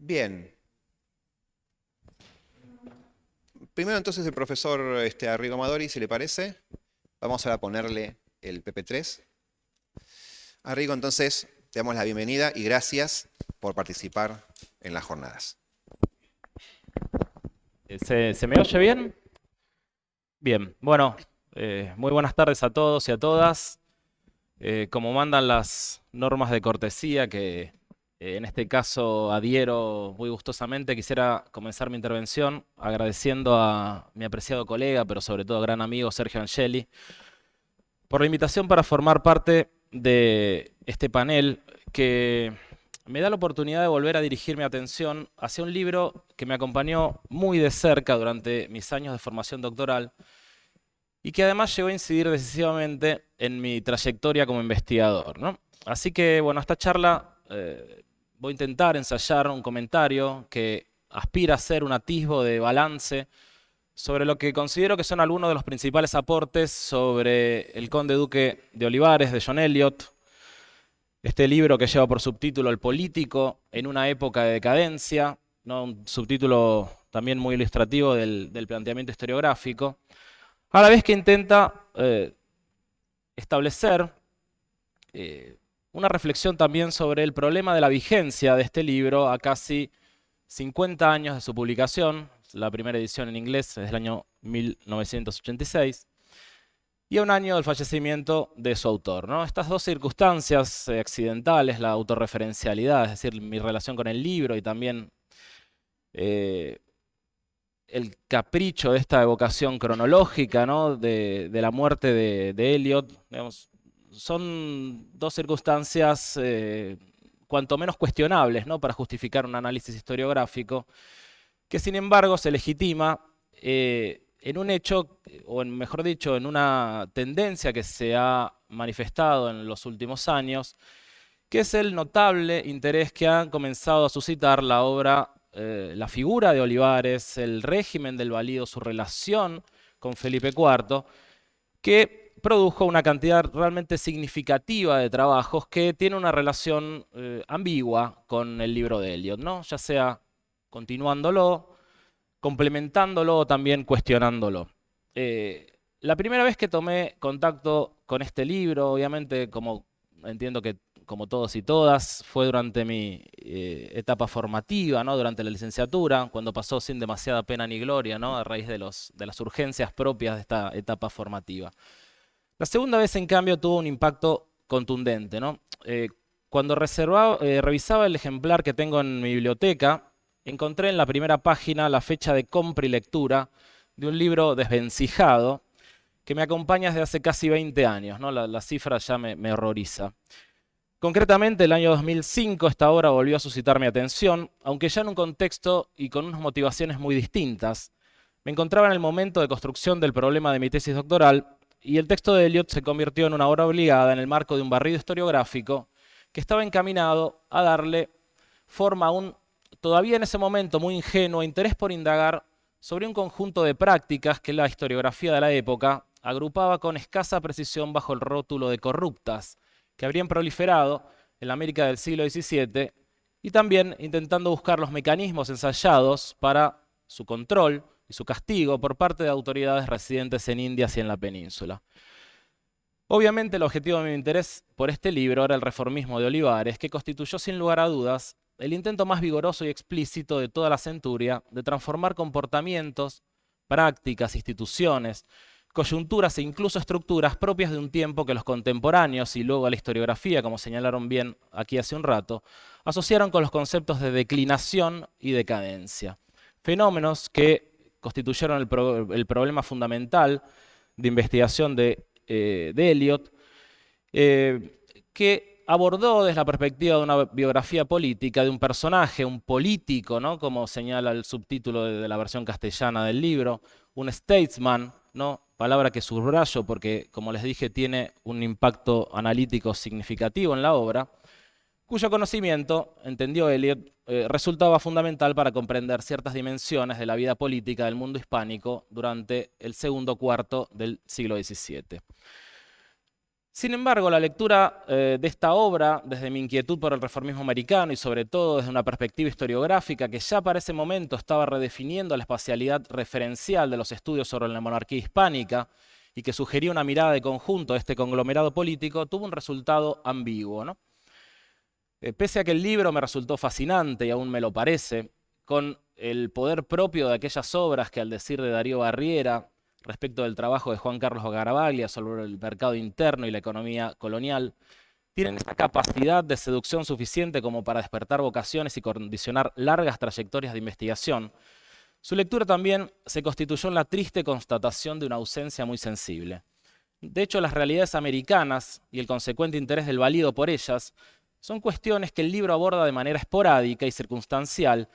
Bien. Primero entonces el profesor Arrigo Amadori, si le parece. Vamos ahora a ponerle el PP3. Arrigo, entonces, te damos la bienvenida y gracias por participar en las jornadas. ¿Se me oye bien? Bien, bueno, muy buenas tardes a todos y a todas. Como mandan las normas de cortesía, que en este caso adhiero muy gustosamente, quisiera comenzar mi intervención agradeciendo a mi apreciado colega, pero sobre todo gran amigo Sergio Angeli, por la invitación para formar parte de este panel que me da la oportunidad de volver a dirigir mi atención hacia un libro que me acompañó muy de cerca durante mis años de formación doctoral y que además llegó a incidir decisivamente en mi trayectoria como investigador, ¿no? Así que, bueno, esta charla voy a intentar ensayar un comentario que aspira a ser un atisbo de balance sobre lo que considero que son algunos de los principales aportes sobre el Conde Duque de Olivares, de John Eliot, este libro que lleva por subtítulo El político en una época de decadencia, ¿no? Un subtítulo también muy ilustrativo del planteamiento historiográfico, a la vez que intenta establecer una reflexión también sobre el problema de la vigencia de este libro a casi 50 años de su publicación. La primera edición en inglés es del año 1986, y a un año del fallecimiento de su autor, ¿no? Estas dos circunstancias accidentales, la autorreferencialidad, es decir, mi relación con el libro, y también eh, el capricho de esta evocación cronológica, ¿no? de la muerte de Eliot, digamos, son dos circunstancias cuanto menos cuestionables, ¿no? Para justificar un análisis historiográfico, que sin embargo se legitima en un hecho, o mejor dicho, en una tendencia que se ha manifestado en los últimos años, que es el notable interés que han comenzado a suscitar la obra, la figura de Olivares, el régimen del valido, su relación con Felipe IV, que produjo una cantidad realmente significativa de trabajos que tiene una relación ambigua con el libro de Eliot, ¿no? Ya sea continuándolo, complementándolo o también cuestionándolo. La primera vez que tomé contacto con este libro, obviamente, como entiendo que como todos y todas, fue durante mi etapa formativa, ¿no? Durante la licenciatura, cuando pasó sin demasiada pena ni gloria, ¿no? A raíz de las urgencias propias de esta etapa formativa. La segunda vez, en cambio, tuvo un impacto contundente, ¿no? Cuando revisaba el ejemplar que tengo en mi biblioteca, encontré en la primera página la fecha de compra y lectura de un libro desvencijado que me acompaña desde hace casi 20 años, ¿no? La cifra ya me horroriza. Concretamente, el año 2005 esta obra volvió a suscitar mi atención, aunque ya en un contexto y con unas motivaciones muy distintas. Me encontraba en el momento de construcción del problema de mi tesis doctoral, y el texto de Eliot se convirtió en una obra obligada en el marco de un barrido historiográfico que estaba encaminado a darle forma a un, todavía en ese momento muy ingenuo, interés por indagar sobre un conjunto de prácticas que la historiografía de la época agrupaba con escasa precisión bajo el rótulo de corruptas, que habrían proliferado en la América del siglo XVII, y también intentando buscar los mecanismos ensayados para su control y su castigo por parte de autoridades residentes en Indias y en la península. Obviamente el objetivo de mi interés por este libro era el reformismo de Olivares, que constituyó sin lugar a dudas el intento más vigoroso y explícito de toda la centuria de transformar comportamientos, prácticas, instituciones, coyunturas e incluso estructuras propias de un tiempo que los contemporáneos y luego la historiografía, como señalaron bien aquí hace un rato, asociaron con los conceptos de declinación y decadencia. Fenómenos que constituyeron el problema fundamental de investigación de Eliot, que abordó desde la perspectiva de una biografía política de un personaje, un político, ¿no? Como señala el subtítulo de la versión castellana del libro, un statesman, ¿no? Palabra que subrayo porque, como les dije, tiene un impacto analítico significativo en la obra, cuyo conocimiento, entendió Eliot, resultaba fundamental para comprender ciertas dimensiones de la vida política del mundo hispánico durante el segundo cuarto del siglo XVII. Sin embargo, la lectura de esta obra, desde mi inquietud por el reformismo americano y sobre todo desde una perspectiva historiográfica que ya para ese momento estaba redefiniendo la espacialidad referencial de los estudios sobre la monarquía hispánica y que sugería una mirada de conjunto de este conglomerado político, tuvo un resultado ambiguo, ¿no? Pese a que el libro me resultó fascinante y aún me lo parece, con el poder propio de aquellas obras que, al decir de Darío Barriera, respecto del trabajo de Juan Carlos Garavaglia sobre el mercado interno y la economía colonial, tienen esa capacidad de seducción suficiente como para despertar vocaciones y condicionar largas trayectorias de investigación, su lectura también se constituyó en la triste constatación de una ausencia muy sensible. De hecho, las realidades americanas y el consecuente interés del válido por ellas son cuestiones que el libro aborda de manera esporádica y circunstancial,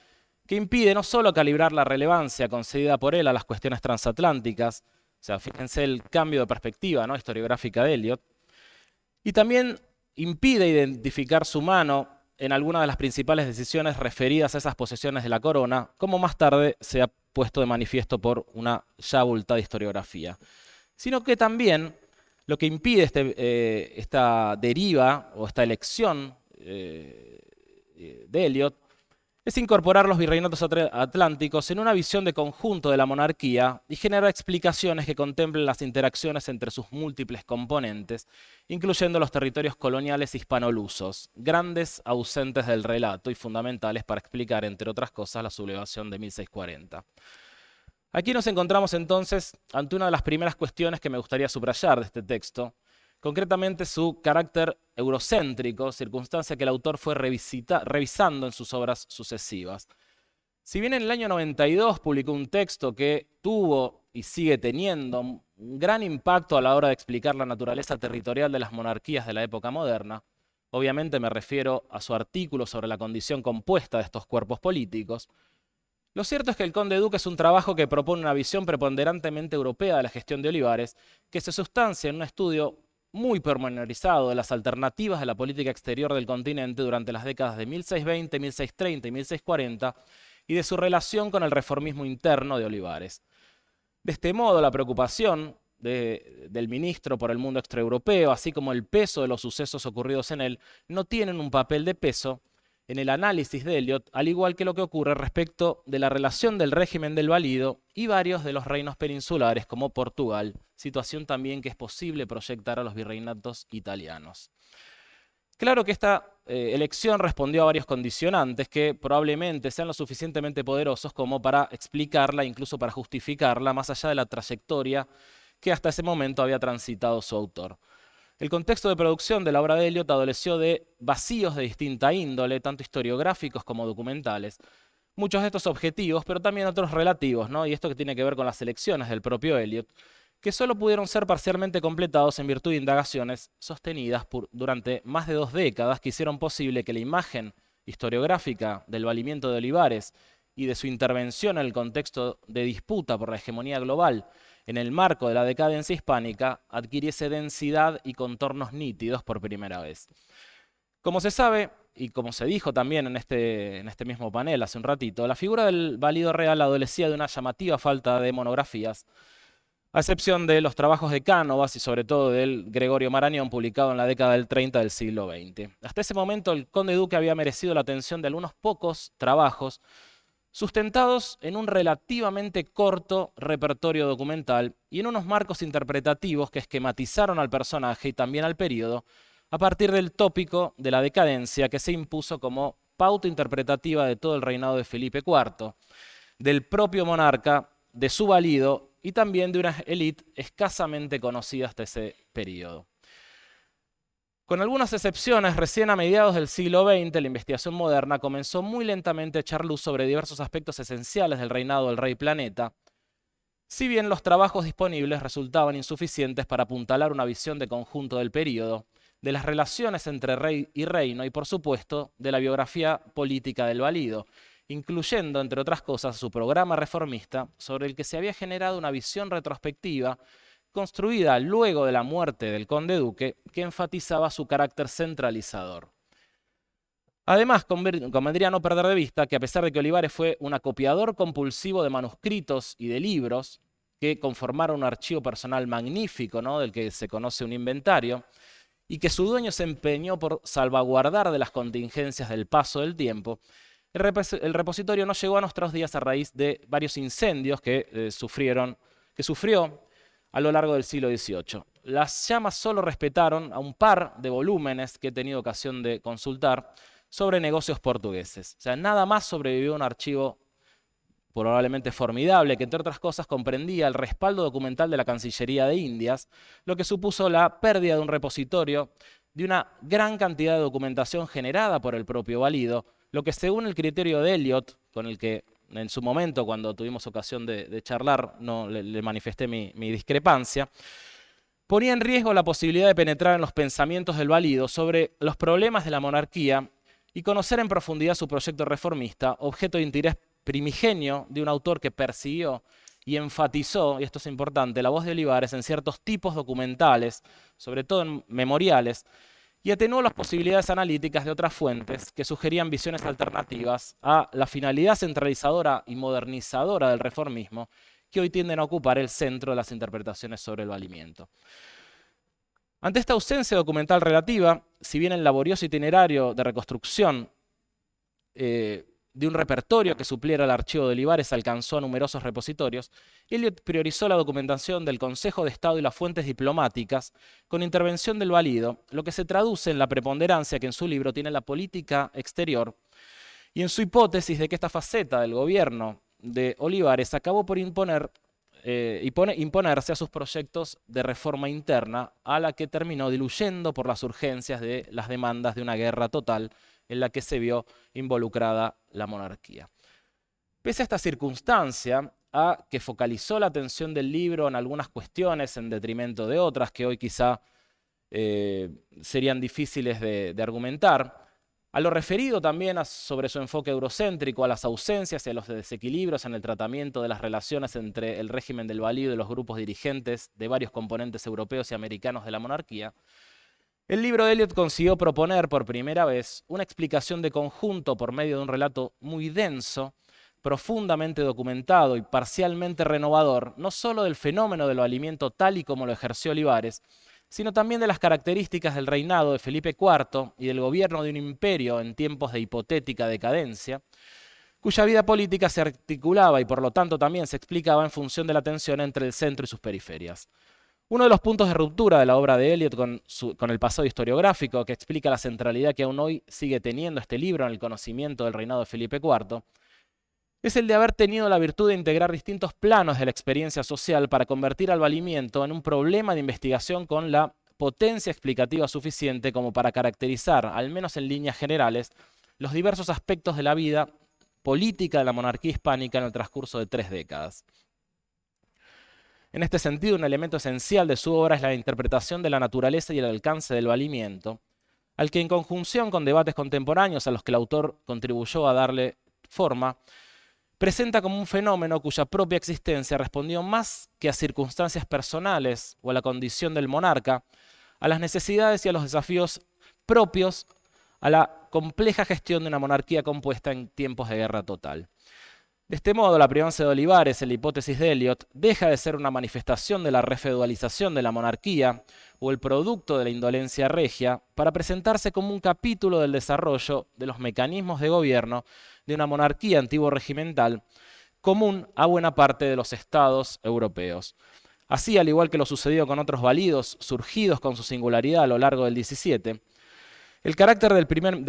que impide no solo calibrar la relevancia concedida por él a las cuestiones transatlánticas, o sea, fíjense el cambio de perspectiva, ¿no?, historiográfica de Eliot, y también impide identificar su mano en algunas de las principales decisiones referidas a esas posesiones de la corona, como más tarde se ha puesto de manifiesto por una ya abultada historiografía. Sino que también lo que impide esta deriva o esta elección de Eliot es incorporar los virreinatos atlánticos en una visión de conjunto de la monarquía y generar explicaciones que contemplen las interacciones entre sus múltiples componentes, incluyendo los territorios coloniales hispanolusos, grandes ausentes del relato y fundamentales para explicar, entre otras cosas, la sublevación de 1640. Aquí nos encontramos entonces ante una de las primeras cuestiones que me gustaría subrayar de este texto, concretamente su carácter eurocéntrico, circunstancia que el autor fue revisando en sus obras sucesivas. Si bien en el año 92 publicó un texto que tuvo y sigue teniendo un gran impacto a la hora de explicar la naturaleza territorial de las monarquías de la época moderna, obviamente me refiero a su artículo sobre la condición compuesta de estos cuerpos políticos, lo cierto es que El Conde Duque es un trabajo que propone una visión preponderantemente europea de la gestión de Olivares, que se sustancia en un estudio muy pormenorizado de las alternativas de la política exterior del continente durante las décadas de 1620, 1630 y 1640 y de su relación con el reformismo interno de Olivares. De este modo, la preocupación del ministro por el mundo extraeuropeo, así como el peso de los sucesos ocurridos en él, no tienen un papel de peso en el análisis de Eliot, al igual que lo que ocurre respecto de la relación del régimen del Valido y varios de los reinos peninsulares como Portugal, situación también que es posible proyectar a los virreinatos italianos. Claro que esta elección respondió a varios condicionantes que probablemente sean lo suficientemente poderosos como para explicarla, incluso para justificarla, más allá de la trayectoria que hasta ese momento había transitado su autor. El contexto de producción de la obra de Eliot adoleció de vacíos de distinta índole, tanto historiográficos como documentales. Muchos de estos objetivos, pero también otros relativos, ¿no? Y esto que tiene que ver con las elecciones del propio Eliot, que solo pudieron ser parcialmente completados en virtud de indagaciones sostenidas durante más de 2 décadas que hicieron posible que la imagen historiográfica del valimiento de Olivares y de su intervención en el contexto de disputa por la hegemonía global en el marco de la decadencia hispánica, adquiriese densidad y contornos nítidos por primera vez. Como se sabe, y como se dijo también en este mismo panel hace un ratito, la figura del válido real adolecía de una llamativa falta de monografías, a excepción de los trabajos de Cánovas y sobre todo del Gregorio Marañón, publicado en la década del 30 del siglo XX. Hasta ese momento el conde duque había merecido la atención de algunos pocos trabajos sustentados en un relativamente corto repertorio documental y en unos marcos interpretativos que esquematizaron al personaje y también al período a partir del tópico de la decadencia que se impuso como pauta interpretativa de todo el reinado de Felipe IV, del propio monarca, de su valido y también de una élite escasamente conocida hasta ese período. Con algunas excepciones, recién a mediados del siglo XX, la investigación moderna comenzó muy lentamente a echar luz sobre diversos aspectos esenciales del reinado del rey planeta, si bien los trabajos disponibles resultaban insuficientes para apuntalar una visión de conjunto del período, de las relaciones entre rey y reino y, por supuesto, de la biografía política del valido, incluyendo, entre otras cosas, su programa reformista, sobre el que se había generado una visión retrospectiva construida luego de la muerte del conde duque, que enfatizaba su carácter centralizador. Además, convendría no perder de vista que a pesar de que Olivares fue un acopiador compulsivo de manuscritos y de libros, que conformaron un archivo personal magnífico, ¿no?, del que se conoce un inventario, y que su dueño se empeñó por salvaguardar de las contingencias del paso del tiempo, el repositorio no llegó a nuestros días a raíz de varios incendios que sufrió a lo largo del siglo XVIII. Las llamas solo respetaron a un par de volúmenes que he tenido ocasión de consultar sobre negocios portugueses. O sea, nada más sobrevivió un archivo probablemente formidable, que entre otras cosas comprendía el respaldo documental de la Cancillería de Indias, lo que supuso la pérdida de un repositorio de una gran cantidad de documentación generada por el propio Valido, lo que según el criterio de Eliot, con el que en su momento, cuando tuvimos ocasión de charlar, no le manifesté mi discrepancia, ponía en riesgo la posibilidad de penetrar en los pensamientos del Valido sobre los problemas de la monarquía y conocer en profundidad su proyecto reformista, objeto de interés primigenio de un autor que persiguió y enfatizó, y esto es importante, la voz de Olivares en ciertos tipos documentales, sobre todo en memoriales, y atenuó las posibilidades analíticas de otras fuentes que sugerían visiones alternativas a la finalidad centralizadora y modernizadora del reformismo que hoy tienden a ocupar el centro de las interpretaciones sobre el valimiento. Ante esta ausencia documental relativa, si bien el laborioso itinerario de reconstrucción de un repertorio que supliera el archivo de Olivares alcanzó a numerosos repositorios, Eliot priorizó la documentación del Consejo de Estado y las fuentes diplomáticas con intervención del Valido, lo que se traduce en la preponderancia que en su libro tiene la política exterior y en su hipótesis de que esta faceta del gobierno de Olivares acabó por imponerse a sus proyectos de reforma interna, a la que terminó diluyendo por las urgencias de las demandas de una guerra total en la que se vio involucrada la monarquía. Pese a esta circunstancia, que focalizó la atención del libro en algunas cuestiones en detrimento de otras que hoy quizá serían difíciles de argumentar, a lo referido también sobre su enfoque eurocéntrico, a las ausencias y a los desequilibrios en el tratamiento de las relaciones entre el régimen del Valido y los grupos dirigentes de varios componentes europeos y americanos de la monarquía, el libro de Eliot consiguió proponer por primera vez una explicación de conjunto por medio de un relato muy denso, profundamente documentado y parcialmente renovador, no solo del fenómeno del valimiento tal y como lo ejerció Olivares, sino también de las características del reinado de Felipe IV y del gobierno de un imperio en tiempos de hipotética decadencia, cuya vida política se articulaba y por lo tanto también se explicaba en función de la tensión entre el centro y sus periferias. Uno de los puntos de ruptura de la obra de Eliot con el pasado historiográfico, que explica la centralidad que aún hoy sigue teniendo este libro en el conocimiento del reinado de Felipe IV, es el de haber tenido la virtud de integrar distintos planos de la experiencia social para convertir al valimiento en un problema de investigación con la potencia explicativa suficiente como para caracterizar, al menos en líneas generales, los diversos aspectos de la vida política de la monarquía hispánica en el transcurso de 3 décadas. En este sentido, un elemento esencial de su obra es la interpretación de la naturaleza y el alcance del valimiento, al que en conjunción con debates contemporáneos a los que el autor contribuyó a darle forma, presenta como un fenómeno cuya propia existencia respondió más que a circunstancias personales o a la condición del monarca, a las necesidades y a los desafíos propios a la compleja gestión de una monarquía compuesta en tiempos de guerra total. De este modo, la primacia de Olivares en la hipótesis de Eliot deja de ser una manifestación de la refeudalización de la monarquía o el producto de la indolencia regia para presentarse como un capítulo del desarrollo de los mecanismos de gobierno de una monarquía antiguo-regimental común a buena parte de los estados europeos. Así, al igual que lo sucedió con otros validos surgidos con su singularidad a lo largo del XVII, el carácter de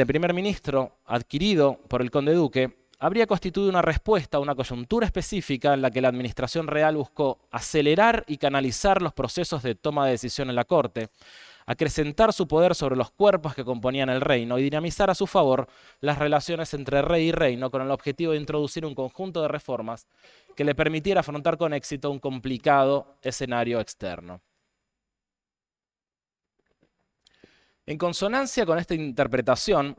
primer ministro adquirido por el conde duque habría constituido una respuesta a una coyuntura específica en la que la administración real buscó acelerar y canalizar los procesos de toma de decisión en la corte, acrecentar su poder sobre los cuerpos que componían el reino y dinamizar a su favor las relaciones entre rey y reino con el objetivo de introducir un conjunto de reformas que le permitiera afrontar con éxito un complicado escenario externo. En consonancia con esta interpretación,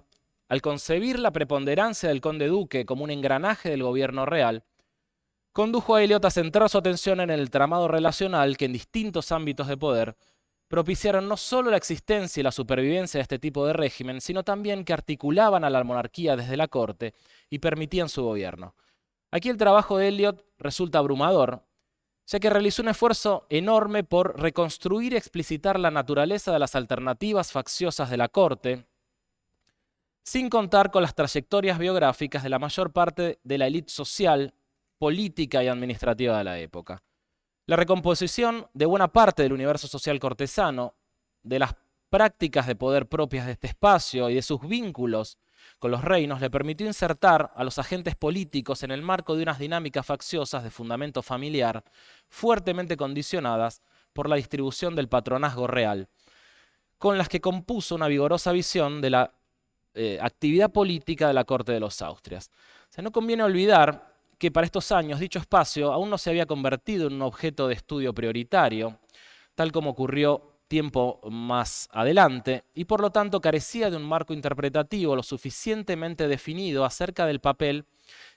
al concebir la preponderancia del conde duque como un engranaje del gobierno real, condujo a Eliot a centrar su atención en el tramado relacional que en distintos ámbitos de poder propiciaron no solo la existencia y la supervivencia de este tipo de régimen, sino también que articulaban a la monarquía desde la corte y permitían su gobierno. Aquí el trabajo de Eliot resulta abrumador, ya que realizó un esfuerzo enorme por reconstruir y explicitar la naturaleza de las alternativas facciosas de la corte, sin contar con las trayectorias biográficas de la mayor parte de la élite social, política y administrativa de la época. La recomposición de buena parte del universo social cortesano, de las prácticas de poder propias de este espacio y de sus vínculos con los reinos le permitió insertar a los agentes políticos en el marco de unas dinámicas facciosas de fundamento familiar fuertemente condicionadas por la distribución del patronazgo real, con las que compuso una vigorosa visión de la actividad política de la corte de los Austrias. O sea, no conviene olvidar que para estos años dicho espacio aún no se había convertido en un objeto de estudio prioritario, tal como ocurrió tiempo más adelante, y por lo tanto carecía de un marco interpretativo lo suficientemente definido acerca del papel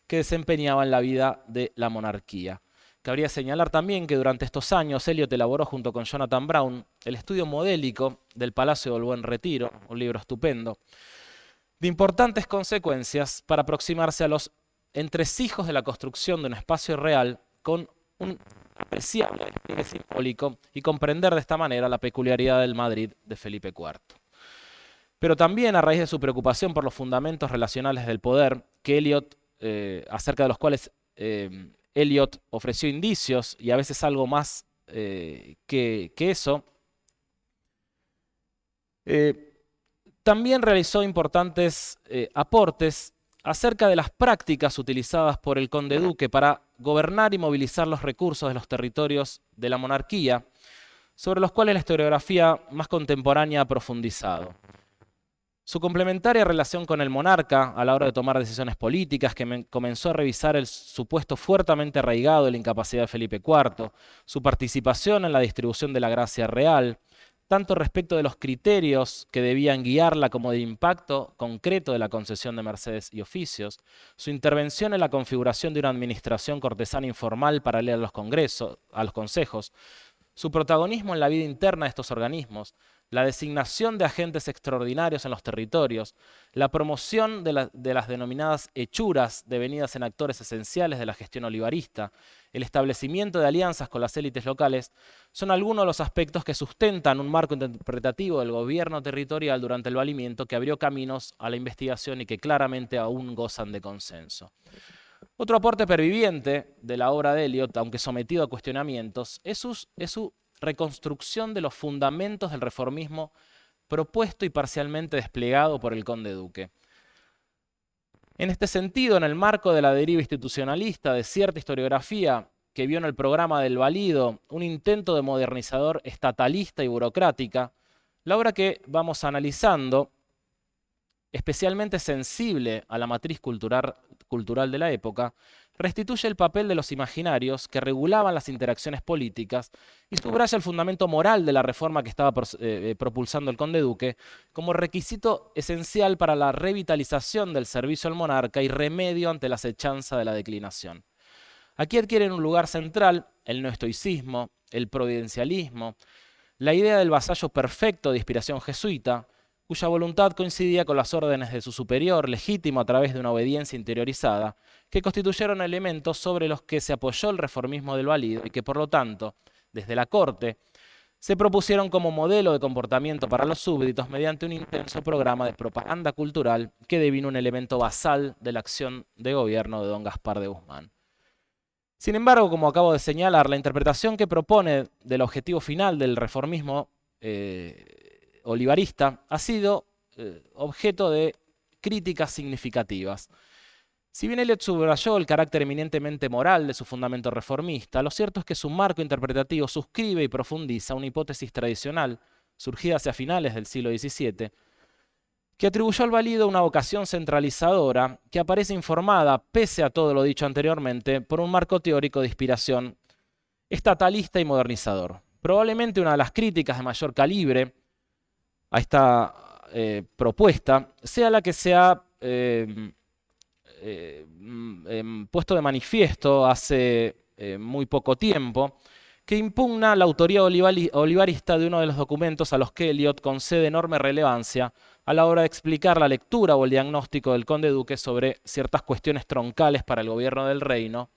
que desempeñaba en la vida de la monarquía. Cabría señalar también que durante estos años Eliot elaboró junto con Jonathan Brown el estudio modélico del Palacio del Buen Retiro, un libro estupendo, de importantes consecuencias para aproximarse a los entresijos de la construcción de un espacio real con un apreciable despliegue simbólico y comprender de esta manera la peculiaridad del Madrid de Felipe IV. Pero también a raíz de su preocupación por los fundamentos relacionales del poder, que Eliot, acerca de los cuales Eliot ofreció indicios y a veces algo más que eso, también realizó importantes aportes acerca de las prácticas utilizadas por el conde duque para gobernar y movilizar los recursos de los territorios de la monarquía, sobre los cuales la historiografía más contemporánea ha profundizado. Su complementaria relación con el monarca a la hora de tomar decisiones políticas, que comenzó a revisar el supuesto fuertemente arraigado de la incapacidad de Felipe IV, su participación en la distribución de la gracia real, tanto respecto de los criterios que debían guiarla como de impacto concreto de la concesión de mercedes y oficios, su intervención en la configuración de una administración cortesana informal paralela a los consejos, su protagonismo en la vida interna de estos organismos, la designación de agentes extraordinarios en los territorios, la promoción de las denominadas hechuras devenidas en actores esenciales de la gestión olivarista, el establecimiento de alianzas con las élites locales, son algunos de los aspectos que sustentan un marco interpretativo del gobierno territorial durante el valimiento que abrió caminos a la investigación y que claramente aún gozan de consenso. Otro aporte perviviente de la obra de Eliot, aunque sometido a cuestionamientos, es su reconstrucción de los fundamentos del reformismo propuesto y parcialmente desplegado por el conde duque. En este sentido, en el marco de la deriva institucionalista de cierta historiografía que vio en el programa del Valido un intento de modernizador estatalista y burocrática, la obra que vamos analizando, especialmente sensible a la matriz cultural de la época, restituye el papel de los imaginarios que regulaban las interacciones políticas y subraya el fundamento moral de la reforma que estaba propulsando el conde duque como requisito esencial para la revitalización del servicio al monarca y remedio ante la acechanza de la declinación. Aquí adquieren un lugar central el neoestoicismo, el providencialismo, la idea del vasallo perfecto de inspiración jesuita, cuya voluntad coincidía con las órdenes de su superior, legítimo a través de una obediencia interiorizada, que constituyeron elementos sobre los que se apoyó el reformismo del Valido y que, por lo tanto, desde la corte, se propusieron como modelo de comportamiento para los súbditos mediante un intenso programa de propaganda cultural que devino un elemento basal de la acción de gobierno de don Gaspar de Guzmán. Sin embargo, como acabo de señalar, la interpretación que propone del objetivo final del reformismo olivarista ha sido objeto de críticas significativas. Si bien Eliot subrayó el carácter eminentemente moral de su fundamento reformista, lo cierto es que su marco interpretativo suscribe y profundiza una hipótesis tradicional, surgida hacia finales del siglo XVII, que atribuyó al Valido una vocación centralizadora que aparece informada, pese a todo lo dicho anteriormente, por un marco teórico de inspiración estatalista y modernizador. Probablemente una de las críticas de mayor calibre a esta propuesta sea la que se ha puesto de manifiesto hace muy poco tiempo, que impugna la autoría olivarista de uno de los documentos a los que Eliot concede enorme relevancia a la hora de explicar la lectura o el diagnóstico del conde duque sobre ciertas cuestiones troncales para el gobierno del reino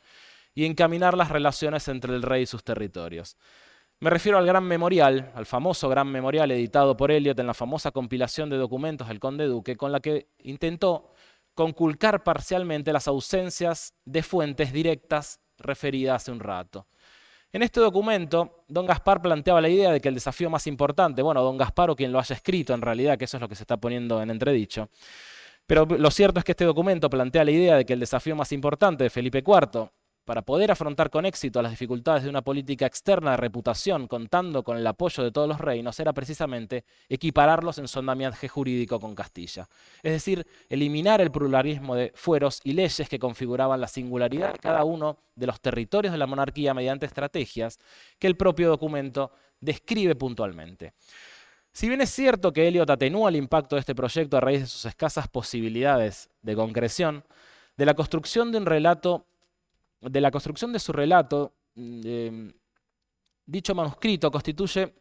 y encaminar las relaciones entre el rey y sus territorios. Me refiero al Gran Memorial, al famoso Gran Memorial editado por Eliot en la famosa compilación de documentos del Conde Duque, con la que intentó conculcar parcialmente las ausencias de fuentes directas referidas hace un rato. En este documento, don Gaspar planteaba la idea de que el desafío más importante, bueno, don Gaspar o quien lo haya escrito en realidad, que eso es lo que se está poniendo en entredicho, pero lo cierto es que este documento plantea la idea de que el desafío más importante de Felipe IV, para poder afrontar con éxito las dificultades de una política externa de reputación, contando con el apoyo de todos los reinos, era precisamente equipararlos en su andamiaje jurídico con Castilla. Es decir, eliminar el pluralismo de fueros y leyes que configuraban la singularidad de cada uno de los territorios de la monarquía mediante estrategias que el propio documento describe puntualmente. Si bien es cierto que Eliot atenúa el impacto de este proyecto a raíz de sus escasas posibilidades de concreción, de la construcción de su relato, dicho manuscrito constituye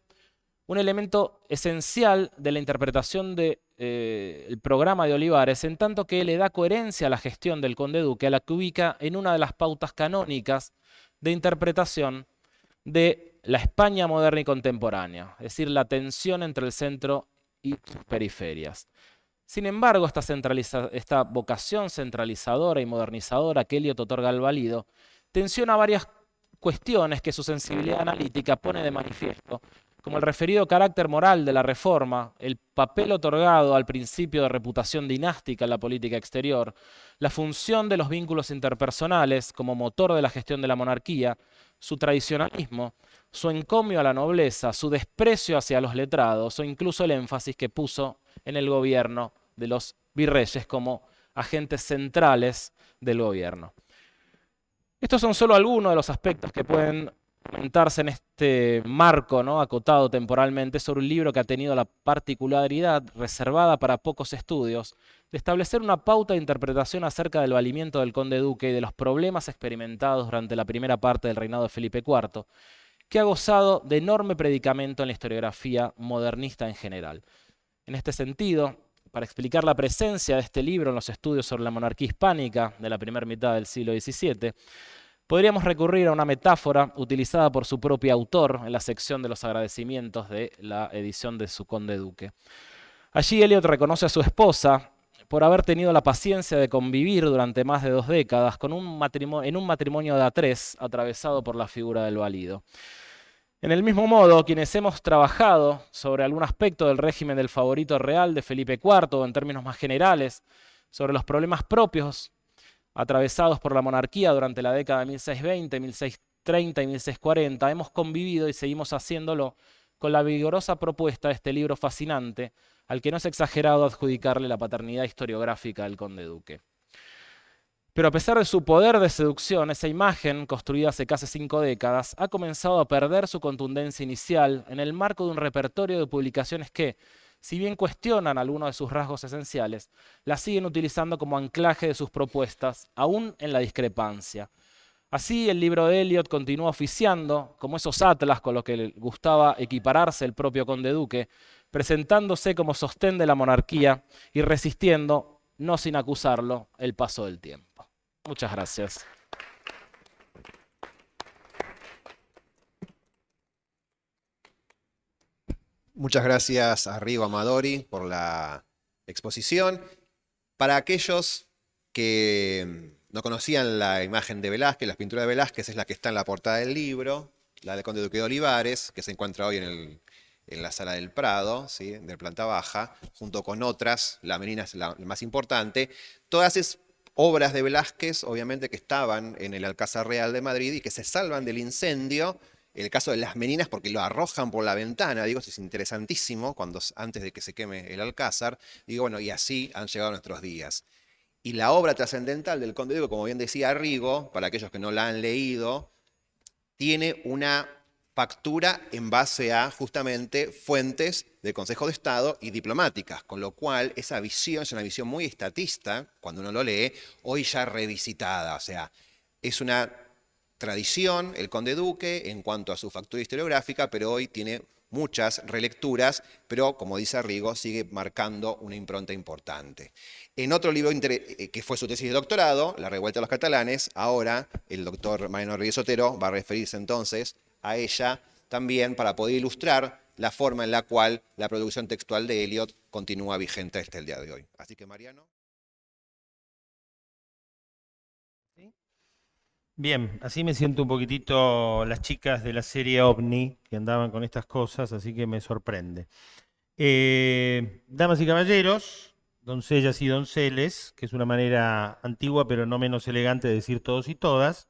un elemento esencial de la interpretación del programa de Olivares, en tanto que le da coherencia a la gestión del conde duque, a la que ubica en una de las pautas canónicas de interpretación de la España moderna y contemporánea, es decir, la tensión entre el centro y sus periferias. Sin embargo, esta vocación centralizadora y modernizadora que Eliot otorga al valido tensiona varias cuestiones que su sensibilidad analítica pone de manifiesto, como el referido carácter moral de la reforma, el papel otorgado al principio de reputación dinástica en la política exterior, la función de los vínculos interpersonales como motor de la gestión de la monarquía, su tradicionalismo, su encomio a la nobleza, su desprecio hacia los letrados o incluso el énfasis que puso en el gobierno de los virreyes como agentes centrales del gobierno. Estos son solo algunos de los aspectos que pueden comentarse en este marco, ¿no?, acotado temporalmente sobre un libro que ha tenido la particularidad, reservada para pocos estudios, de establecer una pauta de interpretación acerca del valimiento del conde duque y de los problemas experimentados durante la primera parte del reinado de Felipe IV, que ha gozado de enorme predicamento en la historiografía modernista en general. En este sentido, para explicar la presencia de este libro en los estudios sobre la monarquía hispánica de la primera mitad del siglo XVII, podríamos recurrir a una metáfora utilizada por su propio autor en la sección de los agradecimientos de la edición de su Conde Duque. Allí Eliot reconoce a su esposa por haber tenido la paciencia de convivir durante más de 2 décadas en un matrimonio de A3 atravesado por la figura del valido. En el mismo modo, quienes hemos trabajado sobre algún aspecto del régimen del favorito real de Felipe IV, o en términos más generales, sobre los problemas propios atravesados por la monarquía durante la década de 1620, 1630 y 1640, hemos convivido y seguimos haciéndolo con la vigorosa propuesta de este libro fascinante, al que no es exagerado adjudicarle la paternidad historiográfica del conde duque. Pero a pesar de su poder de seducción, esa imagen, construida hace casi 5 décadas, ha comenzado a perder su contundencia inicial en el marco de un repertorio de publicaciones que, si bien cuestionan algunos de sus rasgos esenciales, la siguen utilizando como anclaje de sus propuestas, aún en la discrepancia. Así, el libro de Eliot continúa oficiando como esos atlas con los que le gustaba equipararse el propio conde duque, presentándose como sostén de la monarquía y resistiendo, no sin acusarlo, el paso del tiempo. Muchas gracias. Muchas gracias a Arrigo Amadori por la exposición. Para aquellos que no conocían la imagen de Velázquez, la pintura de Velázquez es la que está en la portada del libro, la del Conde Duque de Olivares, que se encuentra hoy en la Sala del Prado, ¿sí?, de planta baja, junto con otras, la Menina es la más importante. Todas es obras de Velázquez, obviamente, que estaban en el Alcázar Real de Madrid y que se salvan del incendio. En el caso de las Meninas, porque lo arrojan por la ventana, digo, eso es interesantísimo, antes de que se queme el Alcázar. Digo, bueno, y así han llegado nuestros días. Y la obra trascendental del Conde Duque, como bien decía Arrigo, para aquellos que no la han leído, tiene una factura en base a justamente fuentes del Consejo de Estado y diplomáticas, con lo cual esa visión es una visión muy estatista, cuando uno lo lee, hoy ya revisitada. O sea, es una tradición el Conde Duque en cuanto a su factura historiográfica, pero hoy tiene muchas relecturas, pero como dice Arrigo, sigue marcando una impronta importante. En otro libro que fue su tesis de doctorado, La revuelta de los catalanes, ahora el doctor Mariano Rodríguez Otero va a referirse entonces a ella también para poder ilustrar la forma en la cual la producción textual de Eliot continúa vigente hasta el día de hoy. Así que, Mariano. Bien, así me siento un poquitito las chicas de la serie OVNI que andaban con estas cosas, así que me sorprende. Damas y caballeros, doncellas y donceles, que es una manera antigua pero no menos elegante de decir todos y todas,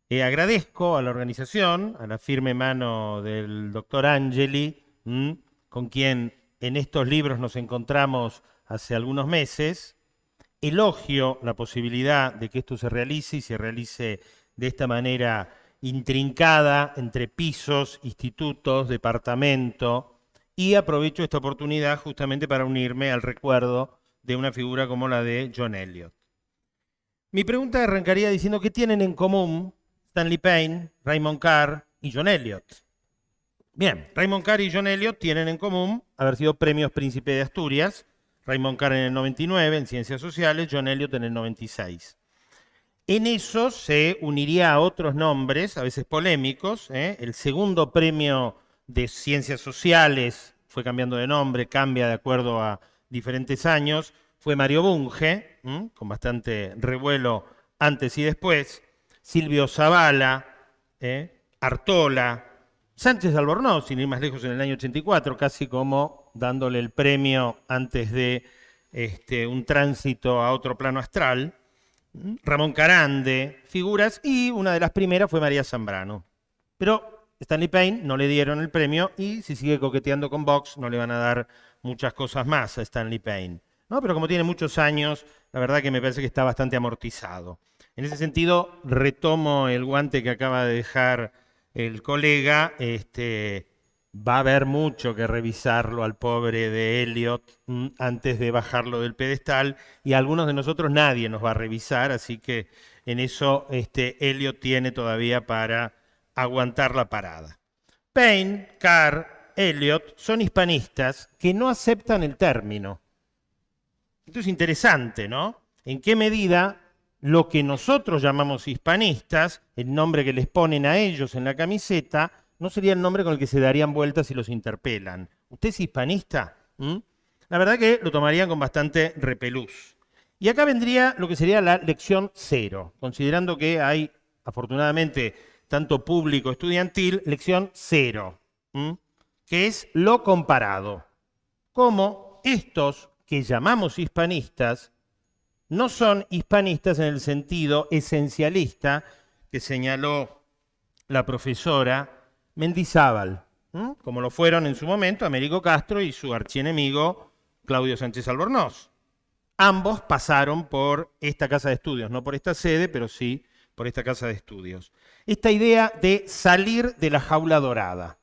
agradezco a la organización, a la firme mano del doctor Angeli, con quien en estos libros nos encontramos hace algunos meses. Elogio la posibilidad de que esto se realice y se realice de esta manera intrincada entre pisos, institutos, departamento, y aprovecho esta oportunidad justamente para unirme al recuerdo de una figura como la de John Eliot. Mi pregunta arrancaría diciendo qué tienen en común Stanley Payne, Raymond Carr y John Eliot. Bien, Raymond Carr y John Eliot tienen en común haber sido premios Príncipe de Asturias, Raymond Carr en el 99 en Ciencias Sociales, John Eliot en el 96. En eso se uniría a otros nombres, a veces polémicos. El segundo premio de Ciencias Sociales fue cambiando de nombre, cambia de acuerdo a diferentes años, fue Mario Bunge, con bastante revuelo antes y después, Silvio Zavala, Artola, Sánchez Albornoz, sin ir más lejos, en el año 84, casi como dándole el premio antes de un tránsito a otro plano astral. Ramón Carande, figuras, y una de las primeras fue María Zambrano. Pero Stanley Payne no le dieron el premio y si sigue coqueteando con Vox no le van a dar muchas cosas más a Stanley Payne, ¿no? Pero como tiene muchos años, la verdad que me parece que está bastante amortizado. En ese sentido, retomo el guante que acaba de dejar el colega. Va a haber mucho que revisarlo al pobre de Eliot antes de bajarlo del pedestal, y a algunos de nosotros nadie nos va a revisar, así que en eso Eliot tiene todavía para aguantar la parada. Payne, Carr, Eliot son hispanistas que no aceptan el término. Esto es interesante, ¿no? ¿En qué medida lo que nosotros llamamos hispanistas, el nombre que les ponen a ellos en la camiseta, no sería el nombre con el que se darían vueltas si los interpelan? ¿Usted es hispanista? La verdad que lo tomarían con bastante repelús. Y acá vendría lo que sería la lección cero, considerando que hay, afortunadamente, tanto público estudiantil, lección cero, que es lo comparado. Como estos que llamamos hispanistas no son hispanistas en el sentido esencialista que señaló la profesora Mendizábal, como lo fueron en su momento Américo Castro y su archienemigo Claudio Sánchez Albornoz. Ambos pasaron por esta casa de estudios, no por esta sede, pero sí por esta casa de estudios. Esta idea de salir de la jaula dorada.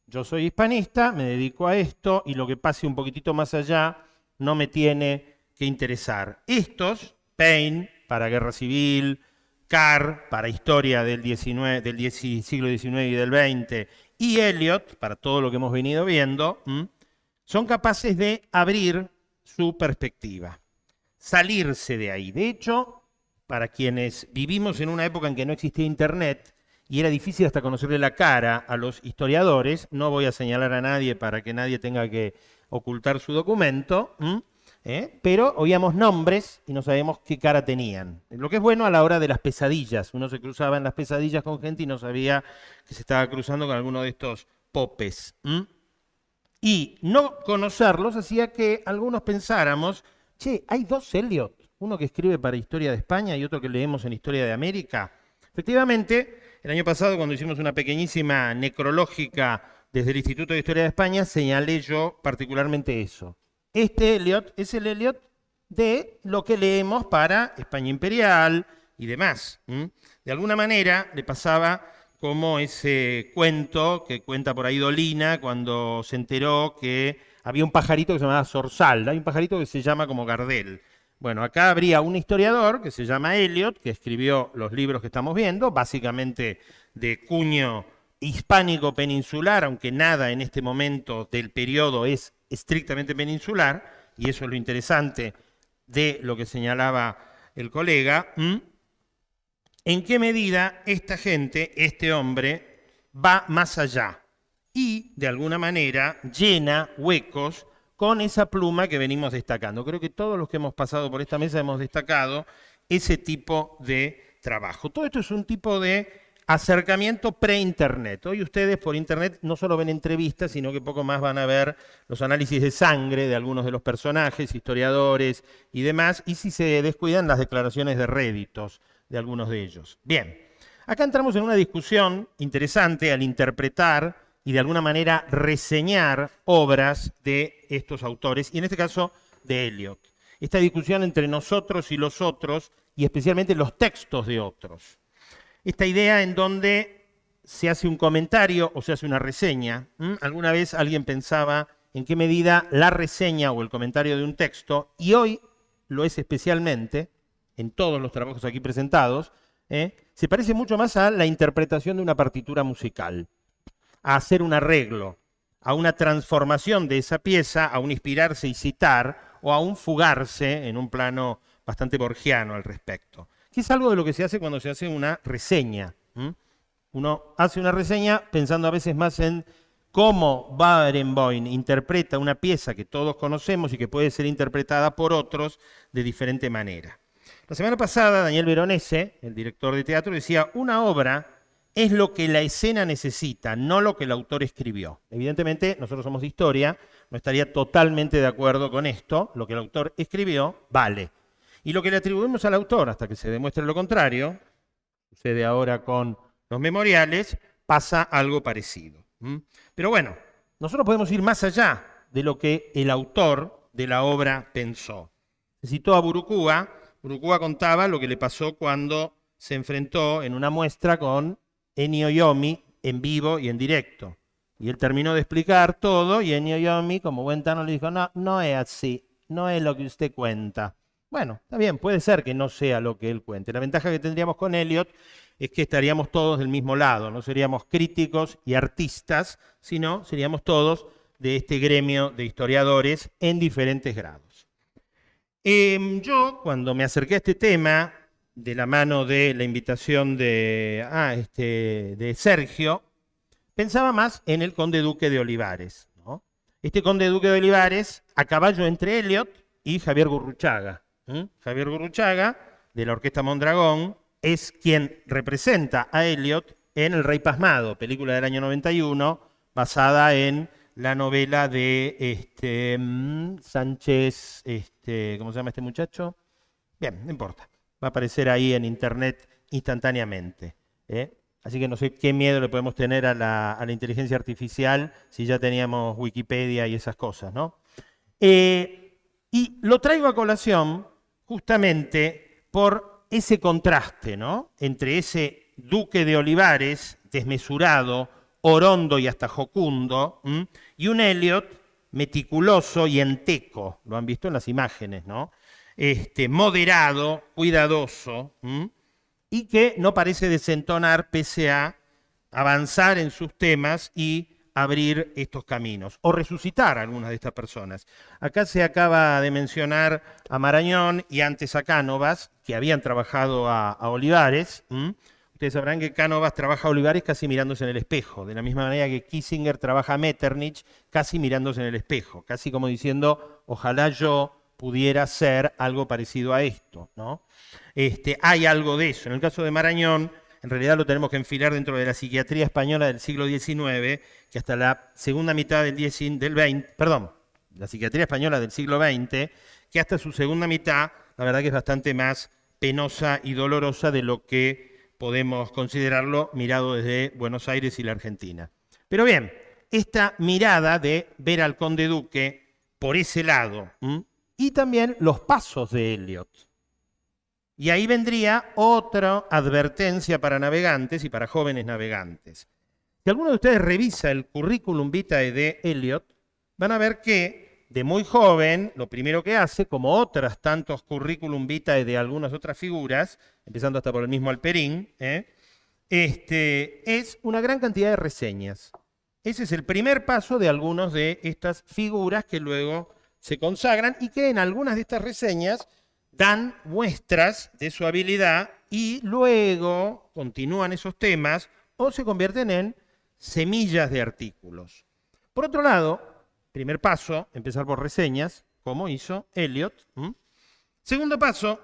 Yo soy hispanista, me dedico a esto y lo que pase un poquitito más allá no me tiene que interesar. Estos, Payne para Guerra Civil, Carr para historia del siglo XIX y del XX, y Eliot para todo lo que hemos venido viendo, son capaces de abrir su perspectiva, salirse de ahí. De hecho, para quienes vivimos en una época en que no existía Internet y era difícil hasta conocerle la cara a los historiadores, no voy a señalar a nadie para que nadie tenga que ocultar su documento, pero oíamos nombres y no sabíamos qué cara tenían. Lo que es bueno a la hora de las pesadillas. Uno se cruzaba en las pesadillas con gente y no sabía que se estaba cruzando con alguno de estos popes. Y no conocerlos hacía que algunos pensáramos, che, hay dos Eliot, uno que escribe para Historia de España y otro que leemos en Historia de América. Efectivamente, el año pasado, cuando hicimos una pequeñísima necrológica desde el Instituto de Historia de España, señalé yo particularmente eso. Este Eliot es el Eliot de lo que leemos para España Imperial y demás. De alguna manera le pasaba como ese cuento que cuenta por ahí Dolina cuando se enteró que había un pajarito que se llamaba zorzal. Hay un pajarito que se llama como Gardel. Bueno, acá habría un historiador que se llama Eliot, que escribió los libros que estamos viendo, básicamente de cuño hispánico peninsular, aunque nada en este momento del periodo es estrictamente peninsular, y eso es lo interesante de lo que señalaba el colega. ¿En qué medida esta gente, este hombre, va más allá y de alguna manera llena huecos con esa pluma que venimos destacando? Creo que todos los que hemos pasado por esta mesa hemos destacado ese tipo de trabajo. Todo esto es un tipo de acercamiento pre-internet. Hoy ustedes por internet no solo ven entrevistas, sino que poco más van a ver los análisis de sangre de algunos de los personajes, historiadores y demás, y si se descuidan las declaraciones de réditos de algunos de ellos. Bien, acá entramos en una discusión interesante al interpretar y de alguna manera reseñar obras de estos autores, y en este caso de Eliot. Esta discusión entre nosotros y los otros, y especialmente los textos de otros. Esta idea en donde se hace un comentario o se hace una reseña. ¿Alguna vez alguien pensaba en qué medida la reseña o el comentario de un texto, y hoy lo es especialmente, en todos los trabajos aquí presentados, se parece mucho más a la interpretación de una partitura musical, a hacer un arreglo, a una transformación de esa pieza, a un inspirarse y citar, o a un fugarse en un plano bastante borgiano al respecto, que es algo de lo que se hace cuando se hace una reseña. Uno hace una reseña pensando a veces más en cómo Barenboim interpreta una pieza que todos conocemos y que puede ser interpretada por otros de diferente manera. La semana pasada, Daniel Veronese, el director de teatro, decía: una obra es lo que la escena necesita, no lo que el autor escribió. Evidentemente, nosotros somos de historia, no estaría totalmente de acuerdo con esto. Lo que el autor escribió, vale. Y lo que le atribuimos al autor, hasta que se demuestre lo contrario, sucede ahora con los memoriales, pasa algo parecido. Pero bueno, nosotros podemos ir más allá de lo que el autor de la obra pensó. Se citó a Burucúa. Burucúa contaba lo que le pasó cuando se enfrentó en una muestra con Ennio Iommi en vivo y en directo. Y él terminó de explicar todo y Ennio Iommi, como buen tano, le dijo: no, no es así, no es lo que usted cuenta. Bueno, está bien, puede ser que no sea lo que él cuente. La ventaja que tendríamos con Eliot es que estaríamos todos del mismo lado, no seríamos críticos y artistas, sino seríamos todos de este gremio de historiadores en diferentes grados. Yo, cuando me acerqué a este tema, de la mano de la invitación de Sergio, pensaba más en el conde duque de Olivares, ¿no? Este conde duque de Olivares, a caballo entre Eliot y Javier Gurruchaga. Javier Gurruchaga, de la Orquesta Mondragón, es quien representa a Eliot en El Rey Pasmado, película del año 91, basada en la novela de Sánchez, ¿cómo se llama este muchacho? Bien, no importa. Va a aparecer ahí en internet instantáneamente. Así que no sé qué miedo le podemos tener a la inteligencia artificial si ya teníamos Wikipedia y esas cosas, ¿no? Y lo traigo a colación justamente por ese contraste, ¿no?, entre ese duque de Olivares desmesurado, orondo y hasta jocundo, y un Eliot meticuloso y enteco. Lo han visto en las imágenes, ¿no? Moderado, cuidadoso, y que no parece desentonar pese a avanzar en sus temas y abrir estos caminos, o resucitar a algunas de estas personas. Acá se acaba de mencionar a Marañón y antes a Cánovas, que habían trabajado a Olivares. Ustedes sabrán que Cánovas trabaja a Olivares casi mirándose en el espejo, de la misma manera que Kissinger trabaja a Metternich casi mirándose en el espejo, casi como diciendo: ojalá yo pudiera ser algo parecido a esto, ¿no? Hay algo de eso. En el caso de Marañón, en realidad lo tenemos que enfilar dentro de la psiquiatría española del siglo XIX, que hasta la segunda mitad la psiquiatría española del siglo XX, que hasta su segunda mitad, la verdad que es bastante más penosa y dolorosa de lo que podemos considerarlo mirado desde Buenos Aires y la Argentina. Pero bien, esta mirada de ver al conde duque por ese lado, y también los pasos de Eliot. Y ahí vendría otra advertencia para navegantes y para jóvenes navegantes. Si alguno de ustedes revisa el currículum vitae de Eliot, van a ver que de muy joven, lo primero que hace, como otras tantos currículum vitae de algunas otras figuras, empezando hasta por el mismo Alperín, es una gran cantidad de reseñas. Ese es el primer paso de algunas de estas figuras que luego se consagran y que en algunas de estas reseñas dan muestras de su habilidad y luego continúan esos temas o se convierten en semillas de artículos. Por otro lado, primer paso, empezar por reseñas, como hizo Eliot. Segundo paso,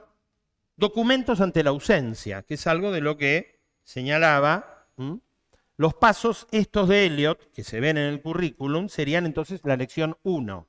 documentos ante la ausencia, que es algo de lo que señalaba. Los pasos estos de Eliot, que se ven en el currículum, serían entonces la lección 1.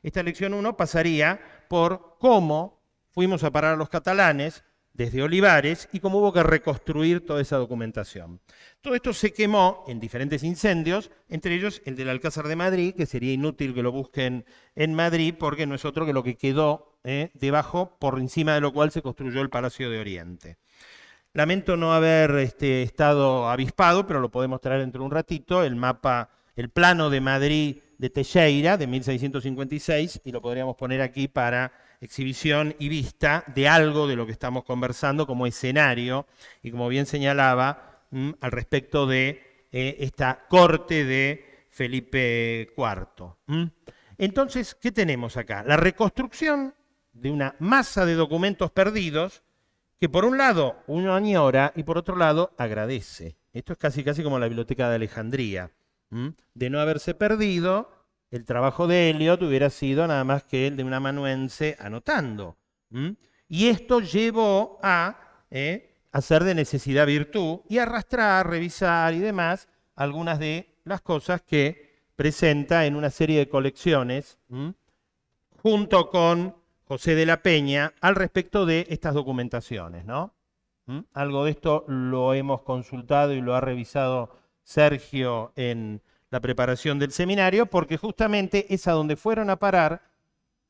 Esta lección 1 pasaría por cómo fuimos a parar a los catalanes desde Olivares y cómo hubo que reconstruir toda esa documentación. Todo esto se quemó en diferentes incendios, entre ellos el del Alcázar de Madrid, que sería inútil que lo busquen en Madrid porque no es otro que lo que quedó debajo, por encima de lo cual se construyó el Palacio de Oriente. Lamento no haber estado avispado, pero lo podemos traer dentro de un ratito, el mapa, el plano de Madrid de Teixeira de 1656, y lo podríamos poner aquí para exhibición y vista de algo de lo que estamos conversando como escenario, y como bien señalaba, al respecto de esta corte de Felipe IV. Entonces, ¿qué tenemos acá? La reconstrucción de una masa de documentos perdidos que por un lado uno añora y por otro lado agradece. Esto es casi como la Biblioteca de Alejandría. De no haberse perdido, el trabajo de Eliot hubiera sido nada más que el de un amanuense anotando. Y esto llevó a hacer de necesidad virtud y arrastrar, revisar y demás algunas de las cosas que presenta en una serie de colecciones junto con José de la Peña al respecto de estas documentaciones, ¿no? Algo de esto lo hemos consultado y lo ha revisado Sergio en la preparación del seminario, porque justamente es a donde fueron a parar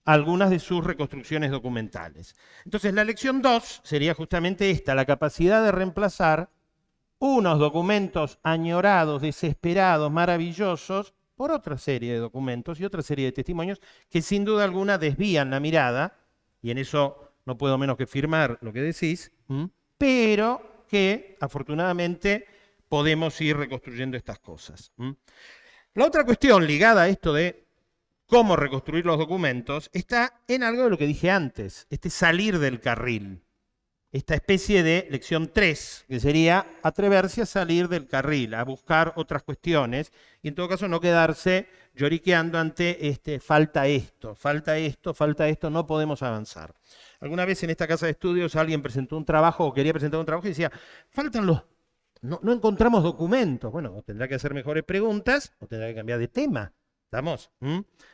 algunas de sus reconstrucciones documentales. Entonces la lección 2 sería justamente esta, la capacidad de reemplazar unos documentos añorados, desesperados, maravillosos, por otra serie de documentos y otra serie de testimonios que sin duda alguna desvían la mirada, y en eso no puedo menos que firmar lo que decís, pero que afortunadamente podemos ir reconstruyendo estas cosas. La otra cuestión ligada a esto de cómo reconstruir los documentos está en algo de lo que dije antes, salir del carril. Esta especie de lección 3, que sería atreverse a salir del carril, a buscar otras cuestiones, y en todo caso no quedarse lloriqueando ante falta esto, no podemos avanzar. Alguna vez en esta casa de estudios alguien presentó un trabajo o quería presentar un trabajo y decía, faltan los... No encontramos documentos. Bueno, o tendrá que hacer mejores preguntas o tendrá que cambiar de tema. ¿Estamos?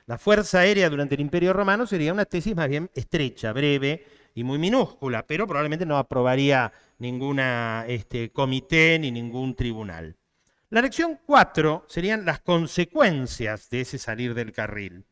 La Fuerza Aérea durante el Imperio Romano sería una tesis más bien estrecha, breve y muy minúscula, pero probablemente no aprobaría ninguna comité ni ningún tribunal. La lección 4 serían las consecuencias de ese salir del carril.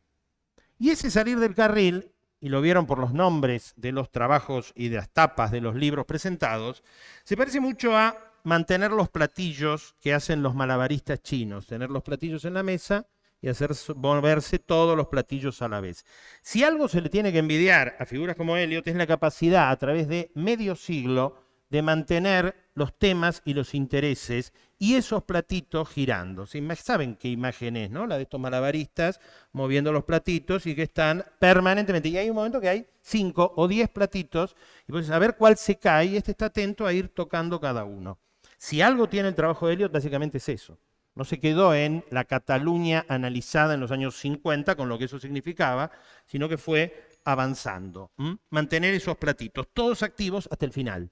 Y ese salir del carril, y lo vieron por los nombres de los trabajos y de las tapas de los libros presentados, se parece mucho a mantener los platillos que hacen los malabaristas chinos, tener los platillos en la mesa y hacer moverse todos los platillos a la vez. Si algo se le tiene que envidiar a figuras como Eliot es la capacidad a través de medio siglo de mantener los temas y los intereses y esos platitos girando. ¿Saben qué imagen es, no? La de estos malabaristas moviendo los platitos y que están permanentemente. Y hay un momento que hay 5 o 10 platitos y pues a ver cuál se cae y está atento a ir tocando cada uno. Si algo tiene el trabajo de Eliot, básicamente es eso. No se quedó en la Cataluña analizada en los años 50, con lo que eso significaba, sino que fue avanzando. Mantener esos platitos, todos activos hasta el final.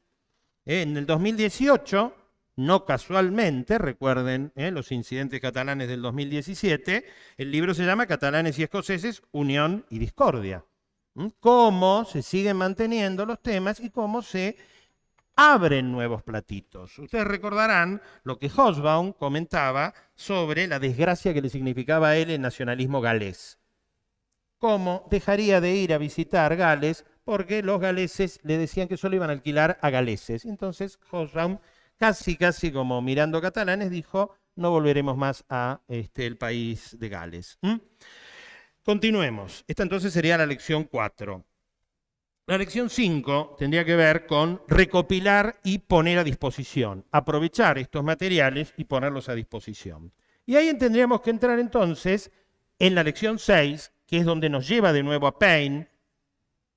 En el 2018, no casualmente, recuerden los incidentes catalanes del 2017, el libro se llama Catalanes y Escoceses, Unión y Discordia. Cómo se siguen manteniendo los temas y cómo se abren nuevos platitos. Ustedes recordarán lo que Hobsbawm comentaba sobre la desgracia que le significaba a él el nacionalismo galés. Cómo dejaría de ir a visitar Gales porque los galeses le decían que solo iban a alquilar a galeses. Entonces Hobsbawm, casi como mirando catalanes, dijo, no volveremos más a el país de Gales. Continuemos. Esta entonces sería la lección 4. La lección 5 tendría que ver con recopilar y poner a disposición, aprovechar estos materiales y ponerlos a disposición. Y ahí tendríamos que entrar entonces en la lección 6, que es donde nos lleva de nuevo a Paine,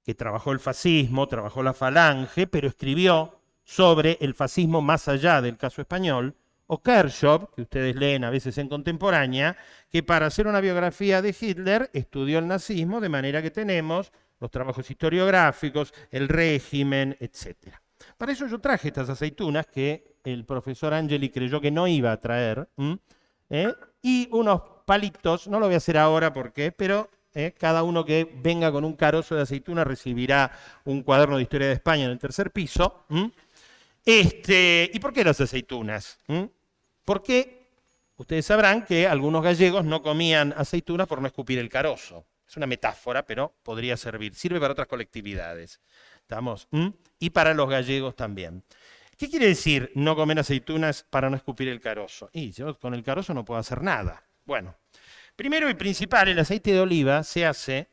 que trabajó el fascismo, trabajó la falange, pero escribió sobre el fascismo más allá del caso español, o Kershaw, que ustedes leen a veces en Contemporánea, que para hacer una biografía de Hitler estudió el nazismo, de manera que tenemos los trabajos historiográficos, el régimen, etc. Para eso yo traje estas aceitunas que el profesor Angeli creyó que no iba a traer, y unos palitos, no lo voy a hacer ahora porque, pero cada uno que venga con un carozo de aceituna recibirá un cuaderno de historia de España en el tercer piso. ¿Y por qué las aceitunas? Porque ustedes sabrán que algunos gallegos no comían aceitunas por no escupir el carozo. Es una metáfora, pero podría servir. Sirve para otras colectividades. ¿Estamos? Y para los gallegos también. ¿Qué quiere decir no comer aceitunas para no escupir el carozo? Y yo con el carozo no puedo hacer nada. Bueno, primero y principal, el aceite de oliva se hace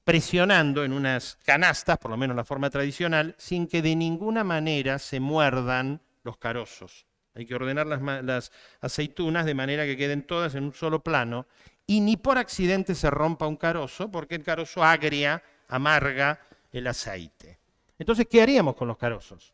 presionando en unas canastas, por lo menos la forma tradicional, sin que de ninguna manera se muerdan los carozos. Hay que ordenar las aceitunas de manera que queden todas en un solo plano y ni por accidente se rompa un carozo, porque el carozo agria, amarga el aceite. Entonces, ¿qué haríamos con los carozos?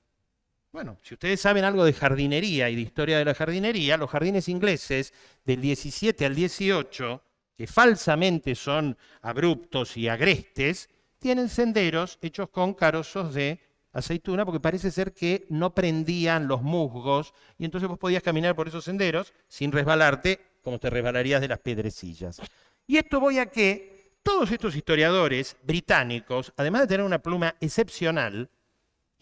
Bueno, si ustedes saben algo de jardinería y de historia de la jardinería, los jardines ingleses del 17 al 18, que falsamente son abruptos y agrestes, tienen senderos hechos con carozos de aceituna, porque parece ser que no prendían los musgos, y entonces vos podías caminar por esos senderos sin resbalarte, como te resbalarías de las piedrecillas. Y esto voy a que todos estos historiadores británicos, además de tener una pluma excepcional,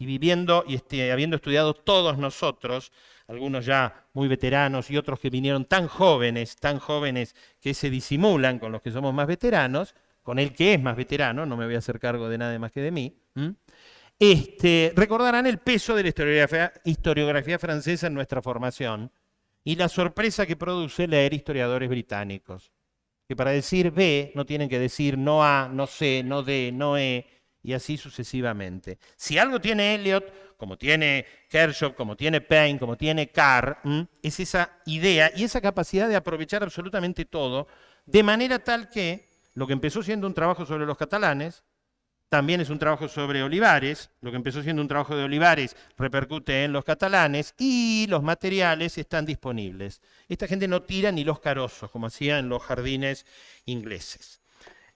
y viviendo y habiendo estudiado todos nosotros, algunos ya muy veteranos y otros que vinieron tan jóvenes que se disimulan con los que somos más veteranos, con el que es más veterano, no me voy a hacer cargo de nada más que de mí, recordarán el peso de la historiografía francesa en nuestra formación y la sorpresa que produce leer historiadores británicos, que para decir B no tienen que decir no A, no C, no D, no E, y así sucesivamente. Si algo tiene Eliot, como tiene Kershaw, como tiene Paine, como tiene Carr, es esa idea y esa capacidad de aprovechar absolutamente todo, de manera tal que lo que empezó siendo un trabajo sobre los catalanes, también es un trabajo sobre Olivares, lo que empezó siendo un trabajo de Olivares repercute en los catalanes y los materiales están disponibles. Esta gente no tira ni los carozos, como hacía en los jardines ingleses.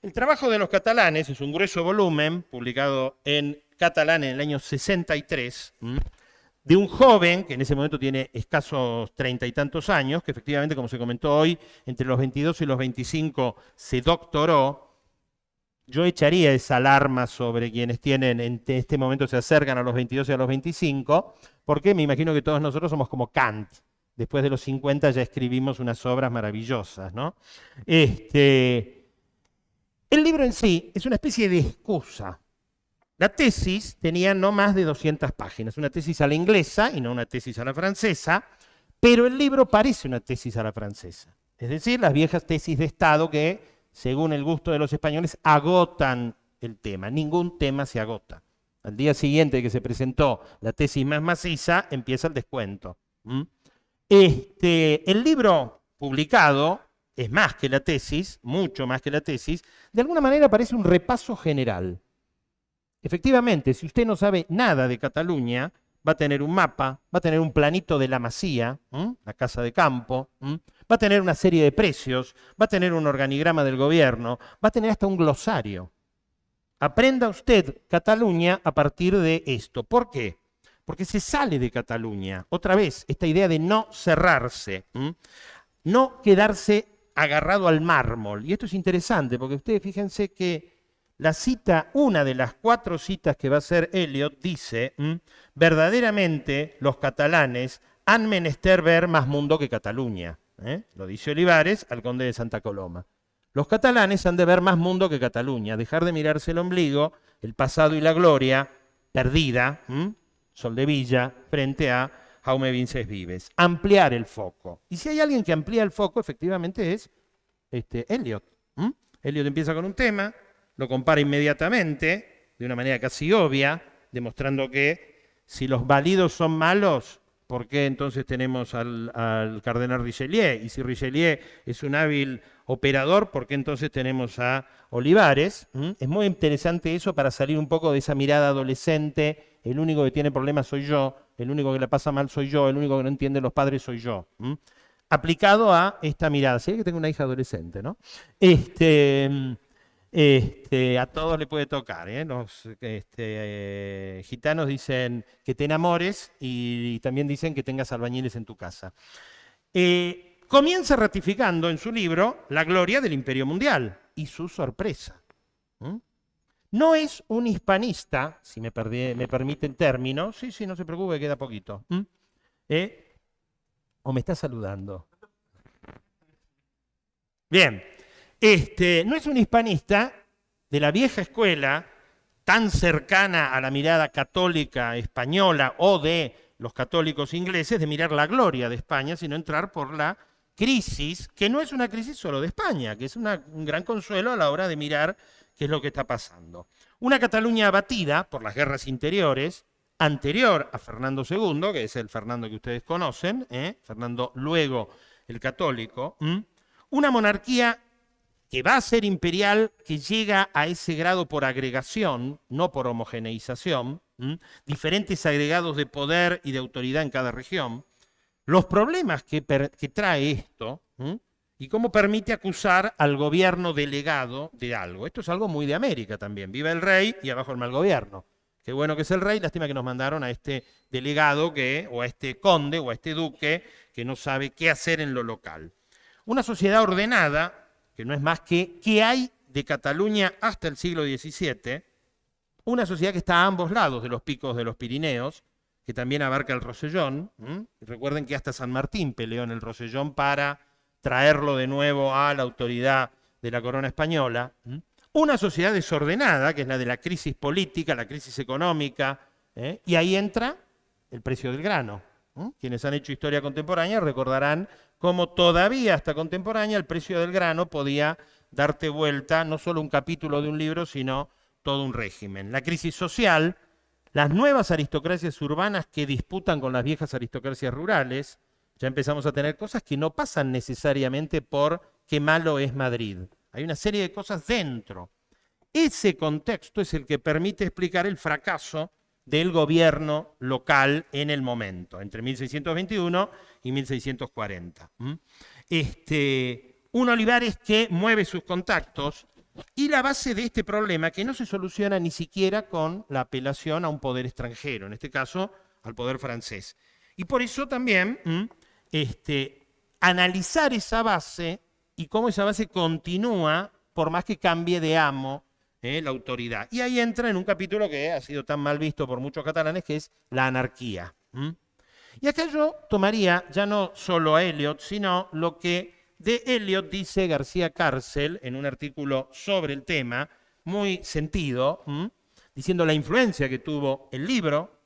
El trabajo de los catalanes es un grueso volumen, publicado en catalán en el año 63, de un joven que en ese momento tiene escasos 30 y tantos años, que efectivamente, como se comentó hoy, entre los 22 y los 25 se doctoró. Yo echaría esa alarma sobre quienes tienen, en este momento se acercan a los 22 y a los 25, porque me imagino que todos nosotros somos como Kant. Después de los 50 ya escribimos unas obras maravillosas, ¿no? El libro en sí es una especie de excusa. La tesis tenía no más de 200 páginas, una tesis a la inglesa y no una tesis a la francesa, pero el libro parece una tesis a la francesa. Es decir, las viejas tesis de Estado que, según el gusto de los españoles, agotan el tema. Ningún tema se agota. Al día siguiente que se presentó la tesis más maciza, empieza el descuento. El libro publicado es más que la tesis, mucho más que la tesis, de alguna manera parece un repaso general. Efectivamente, si usted no sabe nada de Cataluña, va a tener un mapa, va a tener un planito de la Masía, la casa de campo, va a tener una serie de precios, va a tener un organigrama del gobierno, va a tener hasta un glosario. Aprenda usted Cataluña a partir de esto. ¿Por qué? Porque se sale de Cataluña. Otra vez, esta idea de no cerrarse, no quedarse agarrado al mármol. Y esto es interesante, porque ustedes fíjense que la cita, una de las 4 citas que va a hacer Eliot, dice, verdaderamente los catalanes han menester ver más mundo que Cataluña. Lo dice Olivares al conde de Santa Coloma. Los catalanes han de ver más mundo que Cataluña, dejar de mirarse el ombligo, el pasado y la gloria, perdida, Soldevilla, frente a Jaume Vicens Vives. Ampliar el foco. Y si hay alguien que amplía el foco, efectivamente es Eliot. Eliot empieza con un tema, lo compara inmediatamente, de una manera casi obvia, demostrando que si los válidos son malos, ¿por qué entonces tenemos al cardenal Richelieu? Y si Richelieu es un hábil operador, ¿por qué entonces tenemos a Olivares? Es muy interesante eso para salir un poco de esa mirada adolescente, el único que tiene problemas soy yo, el único que la pasa mal soy yo, el único que no entiende los padres soy yo. Aplicado a esta mirada. Sé que tengo una hija adolescente, ¿no? A todos le puede tocar, ¿eh? Los gitanos dicen que te enamores y también dicen que tengas albañiles en tu casa. Comienza ratificando en su libro la gloria del imperio mundial y su sorpresa. No es un hispanista, si me permite el término, sí, no se preocupe, queda poquito. ¿O me está saludando? Bien, no es un hispanista de la vieja escuela tan cercana a la mirada católica española o de los católicos ingleses de mirar la gloria de España, sino entrar por la crisis, que no es una crisis solo de España, que es un gran consuelo a la hora de mirar qué es lo que está pasando. Una Cataluña abatida por las guerras interiores, anterior a Fernando II, que es el Fernando que ustedes conocen, Fernando luego el católico, una monarquía que va a ser imperial, que llega a ese grado por agregación, no por homogeneización, diferentes agregados de poder y de autoridad en cada región, los problemas que trae esto y cómo permite acusar al gobierno delegado de algo. Esto es algo muy de América también. Viva el rey y abajo el mal gobierno. Qué bueno que es el rey, lástima que nos mandaron a este delegado o a este conde o a este duque que no sabe qué hacer en lo local. Una sociedad ordenada, que no es más que hay de Cataluña hasta el siglo XVII, una sociedad que está a ambos lados de los picos de los Pirineos, que también abarca el Rosellón. Recuerden que hasta San Martín peleó en el Rosellón para traerlo de nuevo a la autoridad de la corona española. Una sociedad desordenada, que es la de la crisis política, la crisis económica, y ahí entra el precio del grano. Quienes han hecho historia contemporánea recordarán cómo todavía hasta contemporánea el precio del grano podía darte vuelta no solo un capítulo de un libro, sino todo un régimen. La crisis social, las nuevas aristocracias urbanas que disputan con las viejas aristocracias rurales, ya empezamos a tener cosas que no pasan necesariamente por qué malo es Madrid. Hay una serie de cosas dentro. Ese contexto es el que permite explicar el fracaso del gobierno local en el momento, entre 1621 y 1640. Un Olivares que mueve sus contactos y la base de este problema que no se soluciona ni siquiera con la apelación a un poder extranjero, en este caso al poder francés. Y por eso también analizar esa base y cómo esa base continúa por más que cambie de amo la autoridad. Y ahí entra en un capítulo que ha sido tan mal visto por muchos catalanes, que es la anarquía. Y acá yo tomaría ya no solo a Eliot, sino lo que de Eliot dice García Cárcel en un artículo sobre el tema, muy sentido, diciendo la influencia que tuvo el libro.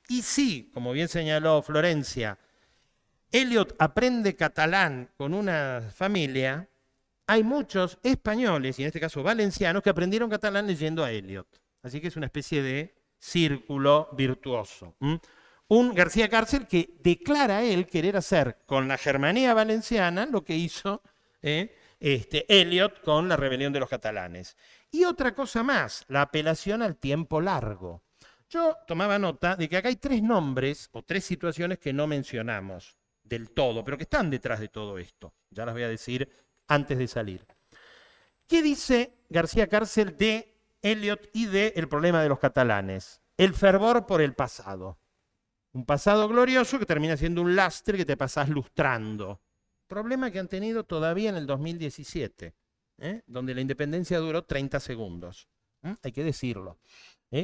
Y sí, como bien señaló Florencia, Eliot aprende catalán con una familia. Hay muchos españoles, y en este caso valencianos, que aprendieron catalán leyendo a Eliot. Así que es una especie de círculo virtuoso. Un García Cárcel que declara él querer hacer con la Germanía valenciana lo que hizo Eliot con la rebelión de los catalanes. Y otra cosa más, la apelación al tiempo largo. Yo tomaba nota de que acá hay tres nombres o tres situaciones que no mencionamos del todo, pero que están detrás de todo esto. Ya las voy a decir antes de salir. ¿Qué dice García Cárcel de Eliot y del problema de los catalanes? El fervor por el pasado. Un pasado glorioso que termina siendo un lastre que te pasás lustrando. Problema que han tenido todavía en el 2017, donde la independencia duró 30 segundos. Hay que decirlo.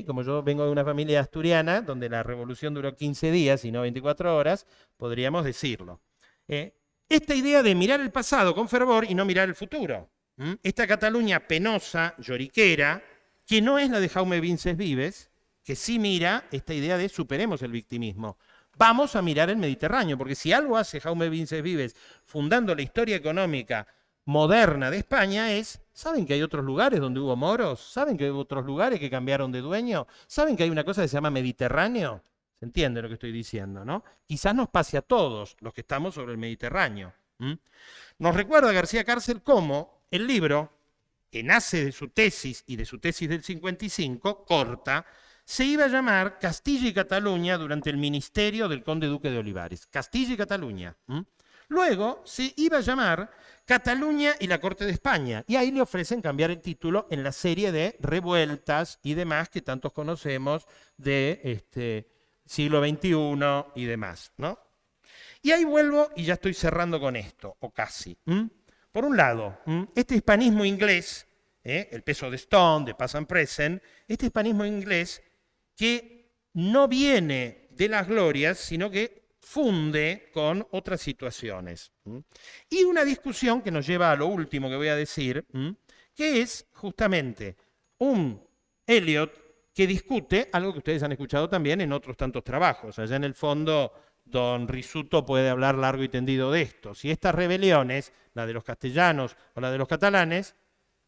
Como yo vengo de una familia asturiana, donde la revolución duró 15 días y no 24 horas, podríamos decirlo. Esta idea de mirar el pasado con fervor y no mirar el futuro. Esta Cataluña penosa, lloriquera, que no es la de Jaume Vicens Vives, que sí mira esta idea de superemos el victimismo. Vamos a mirar el Mediterráneo, porque si algo hace Jaume Vicens Vives fundando la historia económica moderna de España es, ¿saben que hay otros lugares donde hubo moros? ¿Saben que hay otros lugares que cambiaron de dueño? ¿Saben que hay una cosa que se llama Mediterráneo? ¿Se entiende lo que estoy diciendo, no? Quizás nos pase a todos los que estamos sobre el Mediterráneo. Nos recuerda García Cárcel cómo el libro, que nace de su tesis y de su tesis del 55, corta, se iba a llamar Castilla y Cataluña durante el ministerio del conde duque de Olivares. Castilla y Cataluña. Luego se iba a llamar Cataluña y la Corte de España. Y ahí le ofrecen cambiar el título en la serie de revueltas y demás que tantos conocemos de siglo XXI y demás, ¿no? Y ahí vuelvo y ya estoy cerrando con esto, o casi. Por un lado, este hispanismo inglés, el peso de Stone, de Past and Present, este hispanismo inglés que no viene de las glorias, sino que funde con otras situaciones. Y una discusión que nos lleva a lo último que voy a decir, que es justamente un Eliot que discute algo que ustedes han escuchado también en otros tantos trabajos. Allá en el fondo, don Risuto puede hablar largo y tendido de esto. Si estas rebeliones, la de los castellanos o la de los catalanes,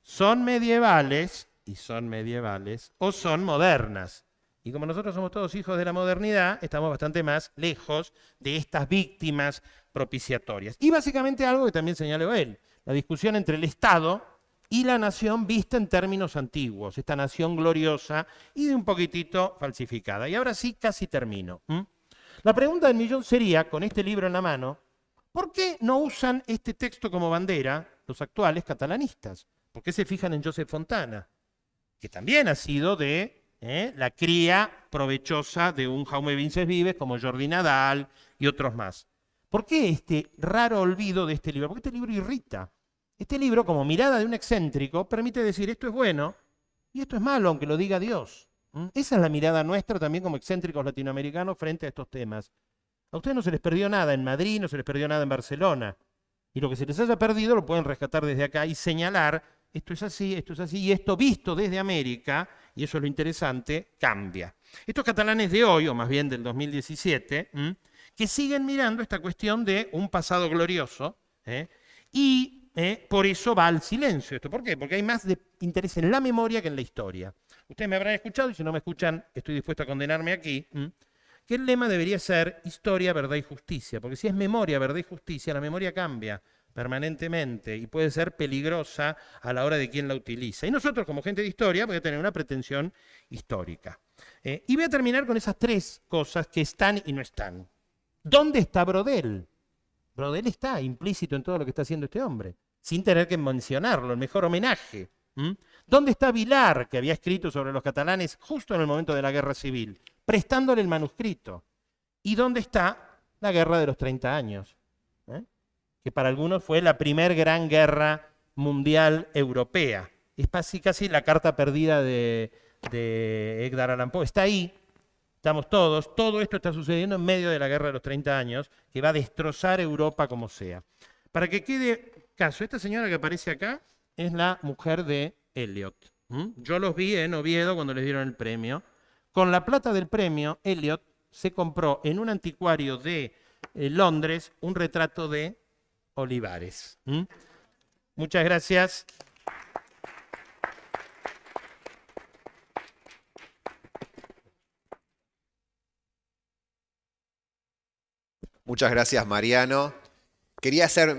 son medievales o son modernas. Y como nosotros somos todos hijos de la modernidad, estamos bastante más lejos de estas víctimas propiciatorias. Y básicamente algo que también señaló él, la discusión entre el Estado y la nación vista en términos antiguos, esta nación gloriosa y de un poquitito falsificada. Y ahora sí, casi termino. La pregunta del millón sería, con este libro en la mano, ¿por qué no usan este texto como bandera los actuales catalanistas? ¿Por qué se fijan en Josep Fontana? Que también ha sido de la cría provechosa de un Jaume Vicens Vives como Jordi Nadal y otros más. ¿Por qué este raro olvido de este libro? Porque este libro irrita. Este libro, como mirada de un excéntrico, permite decir esto es bueno y esto es malo, aunque lo diga Dios. Esa es la mirada nuestra también como excéntricos latinoamericanos frente a estos temas. A ustedes no se les perdió nada en Madrid, no se les perdió nada en Barcelona. Y lo que se les haya perdido lo pueden rescatar desde acá y señalar esto es así, y esto visto desde América, y eso es lo interesante, cambia. Estos catalanes de hoy, o más bien del 2017, que siguen mirando esta cuestión de un pasado glorioso, y por eso va al silencio esto. ¿Por qué? Porque hay más de interés en la memoria que en la historia. Ustedes me habrán escuchado, y si no me escuchan, estoy dispuesto a condenarme aquí, que el lema debería ser historia, verdad y justicia, porque si es memoria, verdad y justicia, la memoria cambia permanentemente y puede ser peligrosa a la hora de quien la utiliza. Y nosotros, como gente de historia, voy a tener una pretensión histórica. Y voy a terminar con esas tres cosas que están y no están. ¿Dónde está Brodel? Brodel está implícito en todo lo que está haciendo este hombre, sin tener que mencionarlo, el mejor homenaje. ¿Dónde está Vilar, que había escrito sobre los catalanes justo en el momento de la guerra civil, prestándole el manuscrito? ¿Y dónde está la guerra de los 30 años? Que para algunos fue la primer gran guerra mundial europea. Es casi la carta perdida de Edgar Allan Poe. Está ahí, estamos todos, todo esto está sucediendo en medio de la guerra de los 30 años, que va a destrozar Europa como sea. Para que quede caso, esta señora que aparece acá es la mujer de Eliot. Yo los vi en Oviedo cuando les dieron el premio. Con la plata del premio, Eliot se compró en un anticuario de Londres un retrato de Olivares. Muchas gracias. Muchas gracias, Mariano. Quería hacer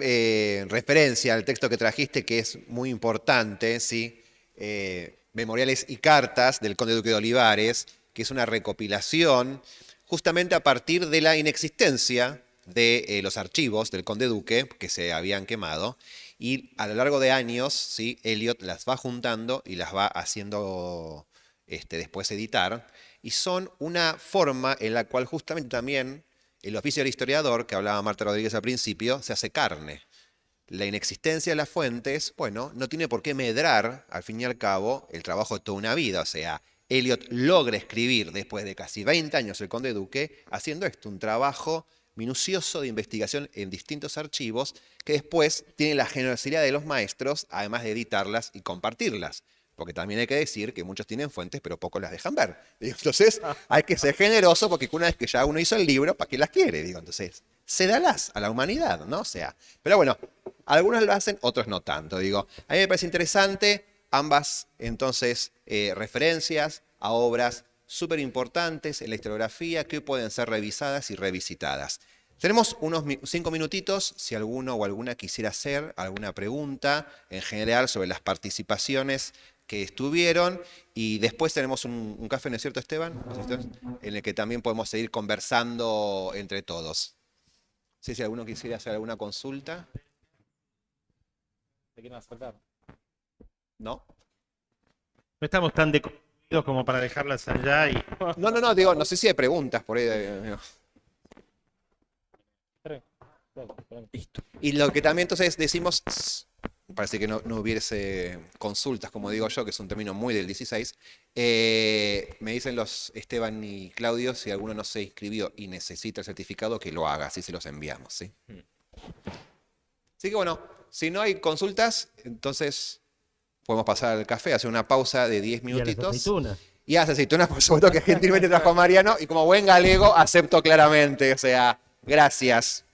referencia al texto que trajiste, que es muy importante, ¿sí? Memoriales y cartas del Conde Duque de Olivares, que es una recopilación justamente a partir de la inexistencia de los archivos del Conde Duque, que se habían quemado, y a lo largo de años, ¿sí? Eliot las va juntando y las va haciendo después editar, y son una forma en la cual justamente también el oficio del historiador, que hablaba Marta Rodríguez al principio, se hace carne. La inexistencia de las fuentes, bueno, no tiene por qué medrar, al fin y al cabo, el trabajo de toda una vida. O sea, Eliot logra escribir después de casi 20 años el Conde Duque, haciendo esto, un trabajo minucioso de investigación en distintos archivos, que después tiene la generosidad de los maestros, además de editarlas y compartirlas. Porque también hay que decir que muchos tienen fuentes, pero pocos las dejan ver. Entonces, hay que ser generoso, porque una vez que ya uno hizo el libro, ¿para qué las quiere? Entonces, cédalas a la humanidad, ¿no? O sea, pero bueno, algunos lo hacen, otros no tanto, digo. A mí me parece interesante ambas, entonces, referencias a obras súper importantes en la historiografía que pueden ser revisadas y revisitadas. Tenemos unos 5 minutitos, si alguno o alguna quisiera hacer alguna pregunta en general sobre las participaciones que estuvieron, y después tenemos un café, ¿no es cierto, Esteban? En el que también podemos seguir conversando entre todos. No sé si alguno quisiera hacer alguna consulta. ¿Te quieren acercar? ¿No? No estamos tan deconstruidos como para dejarlas allá y... No, digo, no sé si hay preguntas por ahí. Listo. Y lo que también entonces decimos, parece que no hubiese consultas, como digo yo, que es un término muy del 16, me dicen los Esteban y Claudio, si alguno no se inscribió y necesita el certificado, que lo haga, así se los enviamos, ¿sí? Así que bueno, si no hay consultas, entonces podemos pasar al café, hacer una pausa de 10 y a las minutitos. aceitunas. Y a las aceitunas, por supuesto, que gentilmente trajo Mariano, y como buen galego, acepto claramente, o sea, gracias.